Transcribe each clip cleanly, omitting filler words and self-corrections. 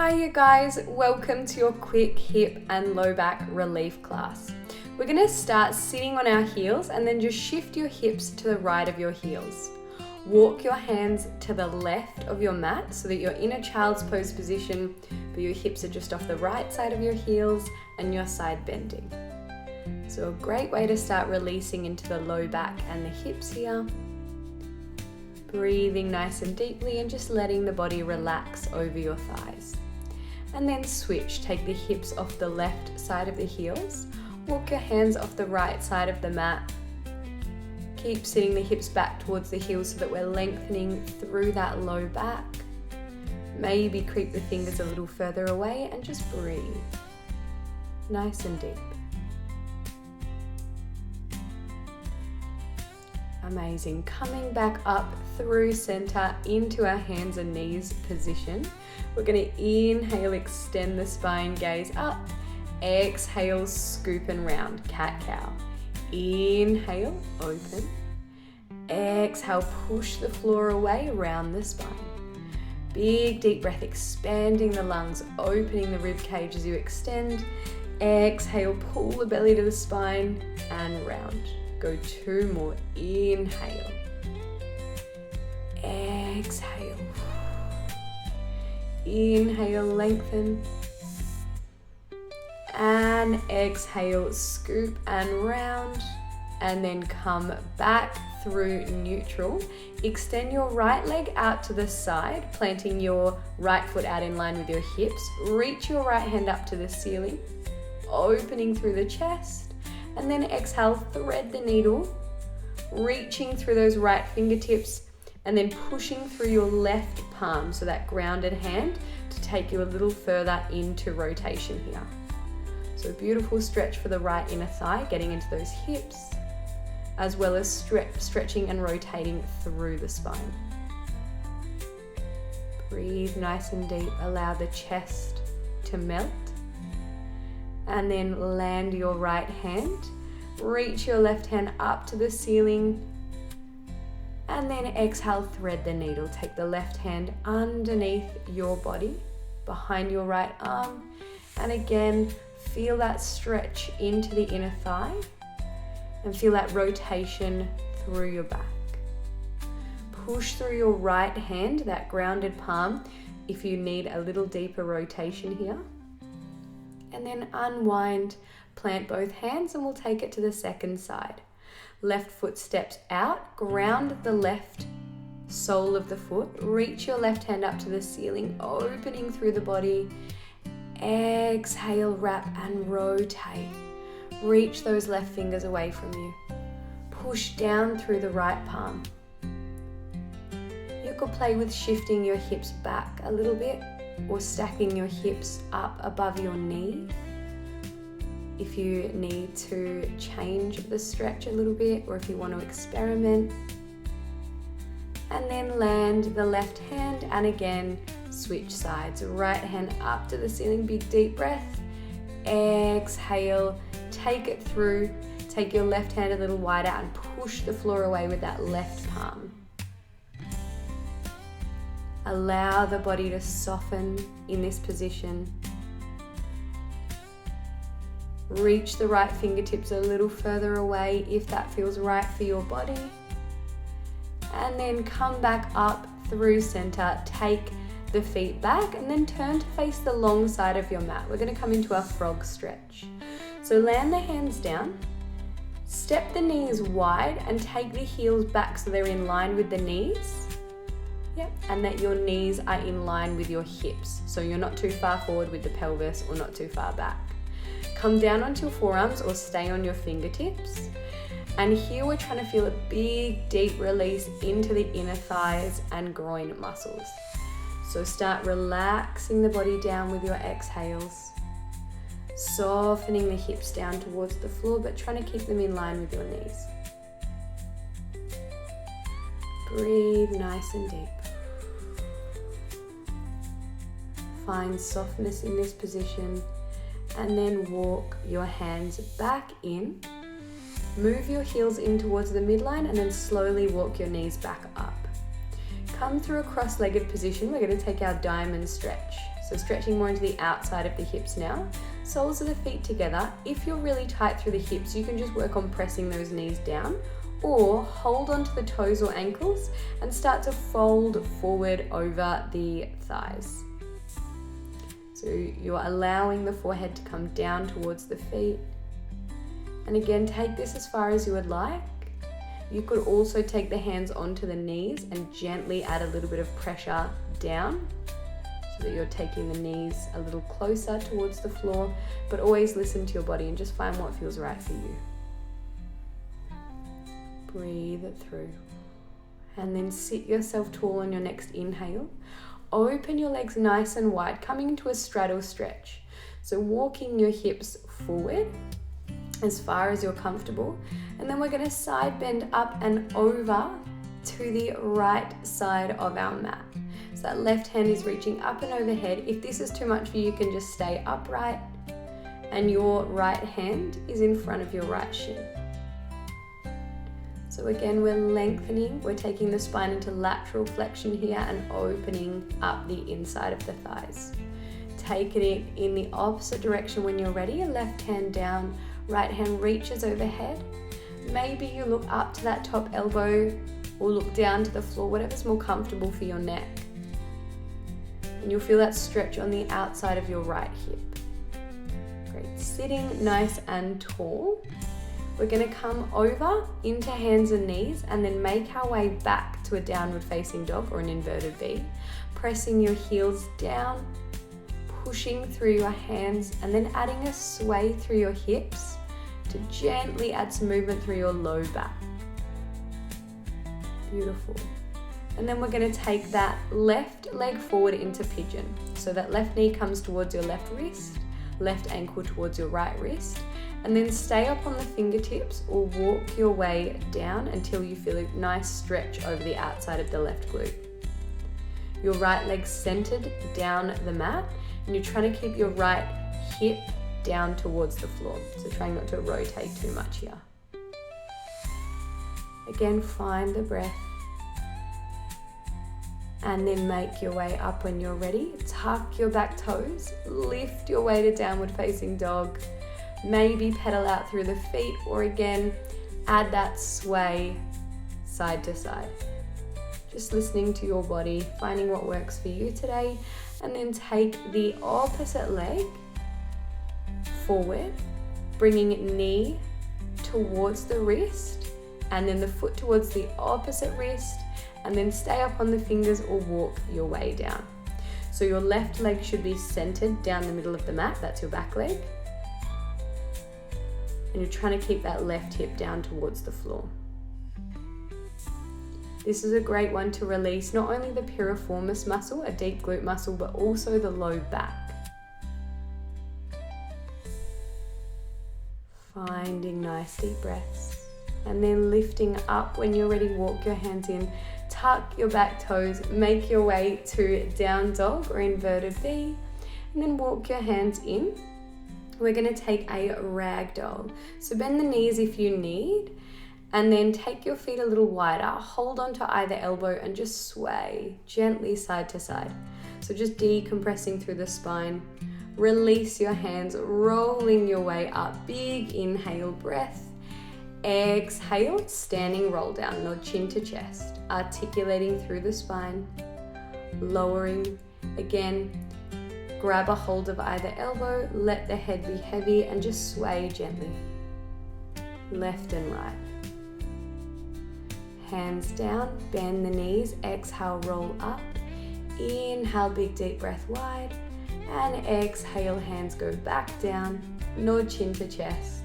Hi you guys, welcome to your quick hip and low back relief class. We're going to start sitting on our heels and then just shift your hips to the right of your heels. Walk your hands to the left of your mat so that you're in a child's pose position, but your hips are just off the right side of your heels and your side bending. So a great way to start releasing into the low back and the hips here. Breathing nice and deeply and just letting the body relax over your thighs. And then switch, take the hips off the left side of the heels, walk your hands off the right side of the mat. Keep sitting the hips back towards the heels so that we're lengthening through that low back. Maybe creep the fingers a little further away and just breathe. Nice and deep. Amazing. Coming back up through center into our hands and knees position. We're going to inhale, extend the spine, gaze up. Exhale, scoop and round, cat-cow. Inhale, open. Exhale, push the floor away, round the spine. Big deep breath, expanding the lungs, opening the rib cage as you extend. Exhale, pull the belly to the spine and round. Go two more. Inhale. Exhale. Inhale, lengthen. And exhale, scoop and round. And then come back through neutral. Extend your right leg out to the side, planting your right foot out in line with your hips. Reach your right hand up to the ceiling, opening through the chest. And then exhale, thread the needle, reaching through those right fingertips and then pushing through your left palm, so that grounded hand, to take you a little further into rotation here. So beautiful stretch for the right inner thigh, getting into those hips, as well as stretching and rotating through the spine. Breathe nice and deep, allow the chest to melt. And then land your right hand, reach your left hand up to the ceiling, and then exhale, thread the needle. Take the left hand underneath your body, behind your right arm, and again, feel that stretch into the inner thigh, and feel that rotation through your back. Push through your right hand, that grounded palm, if you need a little deeper rotation here. And then unwind, plant both hands, and we'll take it to the second side. Left foot steps out, ground the left sole of the foot, reach your left hand up to the ceiling, opening through the body. Exhale, wrap and rotate. Reach those left fingers away from you. Push down through the right palm. You could play with shifting your hips back a little bit, or stacking your hips up above your knee if you need to change the stretch a little bit, or if you want to experiment. And then land the left hand and again switch sides. Right hand up to the ceiling, big deep breath. Exhale, take it through. Take your left hand a little wider and push the floor away with that left palm. Allow the body to soften in this position. Reach the right fingertips a little further away if that feels right for your body. And then come back up through center. Take the feet back and then turn to face the long side of your mat. We're going to come into our frog stretch. So land the hands down. Step the knees wide and take the heels back so they're in line with the knees. Yep, and that your knees are in line with your hips, so you're not too far forward with the pelvis or not too far back. Come down onto your forearms or stay on your fingertips. And here we're trying to feel a big, deep release into the inner thighs and groin muscles. So start relaxing the body down with your exhales, softening the hips down towards the floor, but trying to keep them in line with your knees. Breathe nice and deep. Find softness in this position and then walk your hands back in. Move your heels in towards the midline and then slowly walk your knees back up. Come through a cross-legged position. We're going to take our diamond stretch. So stretching more into the outside of the hips now. Soles of the feet together. If you're really tight through the hips, you can just work on pressing those knees down, or hold onto the toes or ankles and start to fold forward over the thighs. So you're allowing the forehead to come down towards the feet. And again, take this as far as you would like. You could also take the hands onto the knees and gently add a little bit of pressure down so that you're taking the knees a little closer towards the floor, but always listen to your body and just find what feels right for you. Breathe it through. And then sit yourself tall on your next inhale. Open your legs nice and wide, coming into a straddle stretch. So walking your hips forward as far as you're comfortable. And then we're going to side bend up and over to the right side of our mat. So that left hand is reaching up and overhead. If this is too much for you, you can just stay upright and your right hand is in front of your right shin. So again, we're lengthening, we're taking the spine into lateral flexion here and opening up the inside of the thighs. Taking it in the opposite direction when you're ready, left hand down, right hand reaches overhead. Maybe you look up to that top elbow or look down to the floor, whatever's more comfortable for your neck. And you'll feel that stretch on the outside of your right hip. Great, sitting nice and tall. We're going to come over into hands and knees and then make our way back to a downward facing dog or an inverted V. Pressing your heels down, pushing through your hands and then adding a sway through your hips to gently add some movement through your low back. Beautiful. And then we're going to take that left leg forward into pigeon. So that left knee comes towards your left wrist, left ankle towards your right wrist. And then stay up on the fingertips or walk your way down until you feel a nice stretch over the outside of the left glute. Your right leg centered down the mat and you're trying to keep your right hip down towards the floor. So trying not to rotate too much here. Again, find the breath. And then make your way up when you're ready. Tuck your back toes, lift your way to downward facing dog. Maybe pedal out through the feet or again, add that sway side to side. Just listening to your body, finding what works for you today, and then take the opposite leg forward, bringing knee towards the wrist, and then the foot towards the opposite wrist, and then stay up on the fingers or walk your way down. So your left leg should be centered down the middle of the mat, that's your back leg. And you're trying to keep that left hip down towards the floor. This is a great one to release not only the piriformis muscle, a deep glute muscle, but also the low back. Finding nice deep breaths. And then lifting up when you're ready, walk your hands in, tuck your back toes, make your way to down dog or inverted V, and then walk your hands in. We're going to take a ragdoll. So bend the knees if you need, and then take your feet a little wider, hold onto either elbow and just sway gently side to side. So just decompressing through the spine. Release your hands, rolling your way up. Big inhale, breath. Exhale, standing roll down, nod chin to chest. Articulating through the spine. Lowering, again. Grab a hold of either elbow, let the head be heavy and just sway gently. Left and right. Hands down, bend the knees, exhale, roll up. Inhale, big deep breath wide. And exhale, hands go back down, nod chin to chest.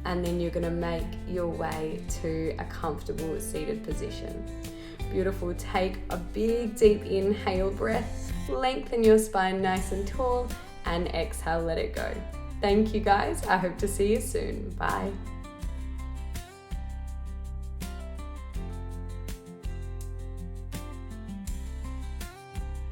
And then you're gonna make your way to a comfortable seated position. Beautiful, take a big deep inhale breath. Lengthen your spine nice and tall and exhale, let it go. Thank you guys. I hope to see you soon. Bye.